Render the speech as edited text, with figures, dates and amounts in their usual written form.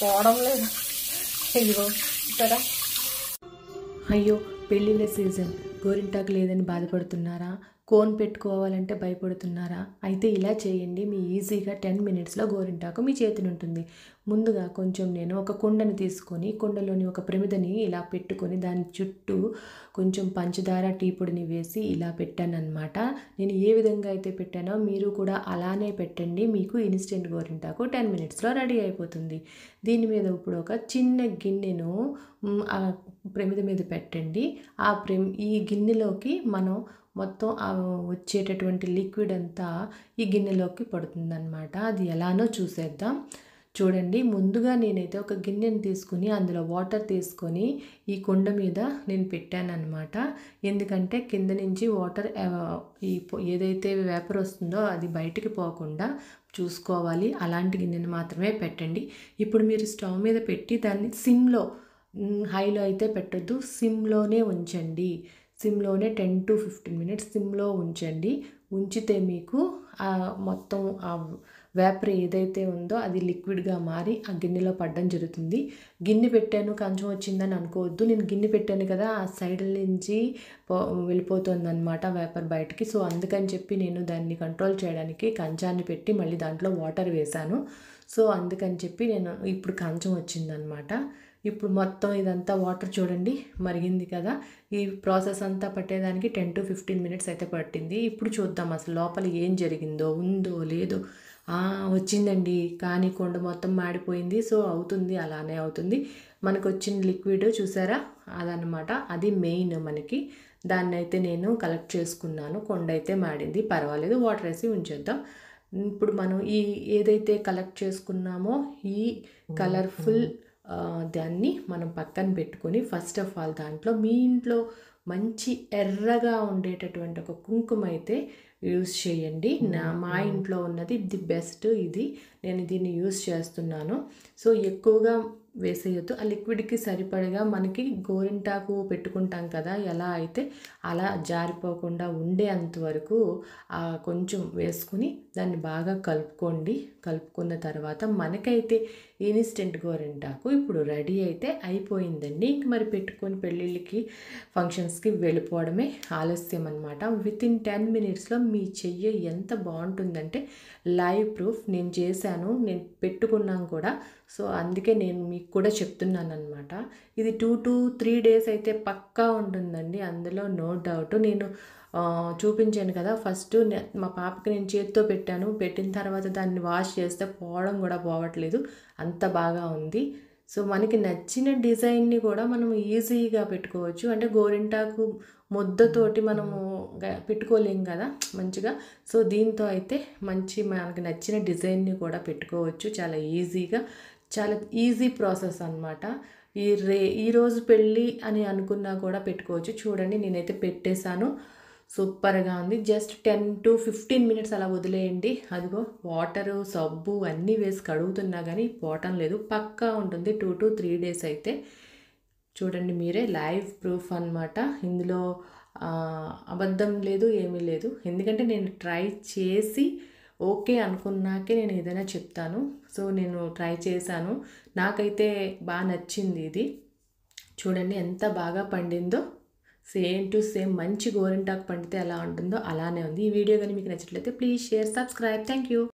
పోవడం లేదు. ఇదిగో చూసారా. అయ్యో పెళ్ళిళ్ళ సీజన్, గోరింటాకు లేదని బాధపడుతున్నారా? కోన్ పెట్టుకోవాలంటే భయపడుతున్నారా? అయితే ఇలా చేయండి, మీ ఈజీగా 10 మినిట్స్లో గోరింటాకు మీ చేతిని ఉంటుంది. ముందుగా కొంచెం నేను ఒక కుండని తీసుకొని కుండలోని ఒక ప్రమిదని ఇలా పెట్టుకొని దాని చుట్టూ కొంచెం పంచదార టీ పొడిని వేసి ఇలా పెట్టాను అనమాట. నేను ఏ విధంగా అయితే పెట్టానో మీరు కూడా అలానే పెట్టండి. మీకు ఇన్స్టెంట్ గోరింటాకు 10 మినిట్స్లో రెడీ అయిపోతుంది. దీని మీద ఇప్పుడు ఒక చిన్న గిన్నెను ఆ ప్రమిద మీద పెట్టండి. ఈ గిన్నెలోకి మనం మొత్తం వచ్చేటటువంటి లిక్విడ్ అంతా ఈ గిన్నెలోకి పడుతుందన్నమాట. అది ఎలానో చూసేద్దాం. చూడండి, ముందుగా నేనైతే ఒక గిన్నెని తీసుకుని అందులో వాటర్ తీసుకొని ఈ కుండ మీద నేను పెట్టానన్నమాట. ఎందుకంటే కింద నుంచి వాటర్ ఏదైతే వేపర్ వస్తుందో అది బయటికి పోకుండా చూసుకోవాలి. అలాంటి గిన్నెని మాత్రమే పెట్టండి. ఇప్పుడు మీరు స్టవ్ మీద పెట్టి దాన్ని సిమ్లో, హైలో అయితే పెట్టొద్దు, సిమ్లోనే ఉంచండి. సిమ్లోనే 10 to 15 మినిట్స్ సిమ్లో ఉంచండి. ఉంచితే మీకు మొత్తం ఆ వేపర్ ఏదైతే ఉందో అది లిక్విడ్గా మారి ఆ గిన్నెలో పడడం జరుగుతుంది. గిన్నె పెట్టాను కంచం వచ్చిందని అనుకోవద్దు. నేను గిన్నె పెట్టాను కదా, ఆ సైడ్ నుంచి వెళ్ళిపోతుంది అనమాట వేపర్ బయటికి. సో అందుకని చెప్పి నేను దాన్ని కంట్రోల్ చేయడానికి కంచాన్ని పెట్టి మళ్ళీ దాంట్లో వాటర్ వేశాను. సో అందుకని చెప్పి నేను ఇప్పుడు కంచం వచ్చిందనమాట. ఇప్పుడు మొత్తం ఇదంతా వాటర్ చూడండి మరిగింది కదా. ఈ ప్రాసెస్ అంతా పట్టేదానికి 10 to 15 మినిట్స్ అయితే పట్టింది. ఇప్పుడు చూద్దాం అసలు లోపల ఏం జరిగిందో, ఉందో లేదో. వచ్చిందండి, కానీ కొండ మొత్తం మాడిపోయింది. సో అవుతుంది, అలానే అవుతుంది. మనకు వచ్చిన లిక్విడ్ చూసారా, అదనమాట. అది మెయిన్ మనకి. దాన్ని అయితే నేను కలెక్ట్ చేసుకున్నాను. కొండ అయితే మాడింది, పర్వాలేదు, వాటర్ వేసి ఉంచేద్దాం. ఇప్పుడు మనం ఏదైతే కలెక్ట్ చేసుకున్నామో ఈ కలర్ఫుల్ దాన్ని మనం పక్కన పెట్టుకొని ఫస్ట్ ఆఫ్ ఆల్ దాంట్లో మీ ఇంట్లో మంచి ఎర్రగా ఉండేటటువంటి ఒక కుంకుమ అయితే యూస్ చేయండి. మా ఇంట్లో ఉన్నది ది బెస్ట్ ఇది. నేను దీన్ని యూస్ చేస్తున్నాను. సో ఎక్కువగా వేసేయొద్దు. ఆ లిక్విడ్కి సరిపడగా మనకి గోరింటాకు పెట్టుకుంటాం కదా, ఎలా అయితే అలా జారిపోకుండా ఉండే అంతవరకు కొంచెం వేసుకుని దాన్ని బాగా కలుపుకోండి. కలుపుకున్న తర్వాత మనకైతే ఇన్స్టెంట్ గోరింటాకు ఇప్పుడు రెడీ అయితే అయిపోయిందండి. ఇంక మరి పెట్టుకొని పెళ్ళిళ్ళకి ఫంక్షన్స్కి వెళ్ళిపోవడమే ఆలస్యం అనమాట. వితిన్ 10 మినిట్స్లో మీ చెయ్యి ఎంత బాగుంటుందంటే లైవ్ ప్రూఫ్. నేను చేశాను, నేను పెట్టుకున్నాను కూడా. సో అందుకే నేను మీకు కూడా చెప్తున్నాను అనమాట. ఇది 2 to 3 డేస్ అయితే పక్కా ఉంటుందండి, అందులో నో డౌట్. నేను చూపించాను కదా ఫస్ట్, మా పాపకి నేను చేతితో పెట్టాను. పెట్టిన తర్వాత దాన్ని వాష్ చేస్తే పోవడం కూడా పోవట్లేదు, అంత బాగా ఉంది. సో మనకి నచ్చిన డిజైన్ని కూడా మనం ఈజీగా పెట్టుకోవచ్చు. అంటే గోరింటాకు ముద్దతోటి మనము పెట్టుకోలేం కదా మంచిగా. సో దీంతో అయితే మనకి నచ్చిన డిజైన్ని కూడా పెట్టుకోవచ్చు చాలా ఈజీగా. చాలా ఈజీ ప్రాసెస్ అనమాట. ఈరోజు పెళ్ళి అని అనుకున్నా కూడా పెట్టుకోవచ్చు. చూడండి, నేనైతే పెట్టేశాను. సూపర్గా ఉంది. జస్ట్ 10 to 15 మినిట్స్ అలా వదిలేయండి. అదిగో వాటరు, సబ్బు అన్నీ వేసి కడుగుతున్నా కానీ పోవటం లేదు, పక్కా ఉంటుంది 2 to 3 డేస్ అయితే. చూడండి మీరే, లైవ్ ప్రూఫ్ అనమాట. ఇందులో అబద్ధం లేదు, ఏమీ లేదు. ఎందుకంటే నేను ట్రై చేసి ఓకే అనుకున్నాకే నేను ఏదైనా చెప్తాను. సో నేను ట్రై చేశాను, నాకైతే బాగా నచ్చింది ఇది. చూడండి ఎంత బాగా పండిందో. సేమ్ టు సేమ్ మంచి గోరింటాకు పండితే ఎలా ఉంటుందో అలానే ఉంది. ఈ వీడియో కానీ మీకు నచ్చినట్లయితే please share, subscribe. Thank you.